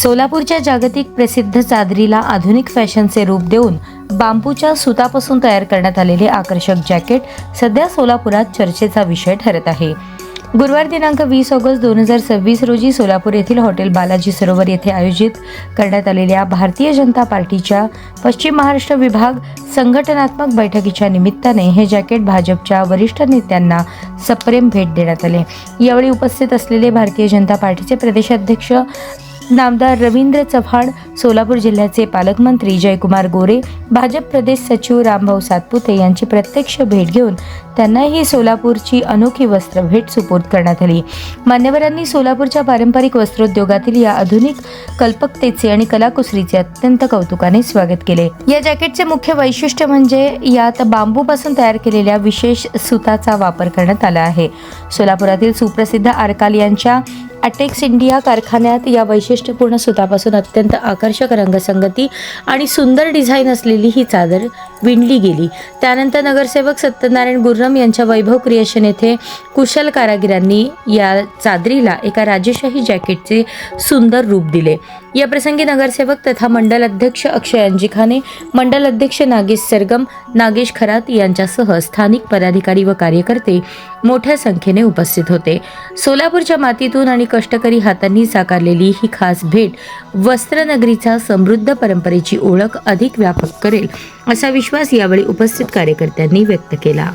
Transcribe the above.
सोलापूरच्या जागतिक प्रसिद्ध चादरीला आधुनिक फॅशनचे रूप देऊन बांबूच्या सुतापासून तयार करण्यात आलेले आकर्षक जॅकेट सध्या सोलापुरात चर्चेचा विषय ठरत आहे. गुरुवार दिनांक 20 ऑगस्ट 2026 रोजी सोलापूर येथील हॉटेल बालाजी सरोवर येथे आयोजित करण्यात आलेल्या भारतीय जनता पार्टीच्या पश्चिम महाराष्ट्र विभाग संघटनात्मक बैठकीच्या निमित्ताने हे जॅकेट भाजपच्या वरिष्ठ नेत्यांना सप्रेम भेट देण्यात आले. यावेळी उपस्थित असलेले भारतीय जनता पार्टीचे प्रदेशाध्यक्ष नामदार रवींद्र चव्हाण, सोलापूर जिल्ह्याचे पालकमंत्री जयकुमार गोरे, भाजप प्रदेश सचिव रामभाऊ सातपुते यांची प्रत्यक्ष भेट घेऊन त्यांना ही सोलापूरची अनोखी वस्त्र भेट सुपूर्द करण्यात आली. मान्यवरांनी सोलापूरच्या पारंपरिक वस्त्रोद्योगातील या आधुनिक कल्पकतेचे आणि कलाकुसरीचे अत्यंत कौतुकाने स्वागत केले. या जॅकेटचे मुख्य वैशिष्ट्य म्हणजे यात बांबूपासून तयार केलेल्या विशेष सुताचा वापर करण्यात आला आहे. सोलापुरातील सुप्रसिद्ध आरकाल यांच्या अटेक्स इंडिया कारखान्यात या वैशिष्ट्यपूर्ण सुतापासून अत्यंत आकर्षक रंगसंगती आणि सुंदर डिझाईन असलेली ही चादर विणली गेली. त्यानंतर नगरसेवक सत्यनारायण गुर्रम यांच्या वैभव क्रिएशन येथे कुशल कारागिरांनी या चादरीला एका राजेशाही जॅकेटचे सुंदर रूप दिले. या प्रसंगी नगरसेवक तथा मंडल अध्यक्ष अक्षय अंजिखाने, मंडल अध्यक्ष नागेश सरगम, नागेश खरात यांच्यासह स्थानिक पदाधिकारी व कार्यकर्ते मोठ्या संख्येने उपस्थित होते. सोलापूरच्या मातीतून आणि कष्टकरी हातांनी साकारलेली ही खास भेट वस्त्रनगरीचा समृद्ध परंपरेची ओळख अधिक व्यापक करेल असा विश्वास यावेळी उपस्थित कार्यकर्त्यांनी व्यक्त केला.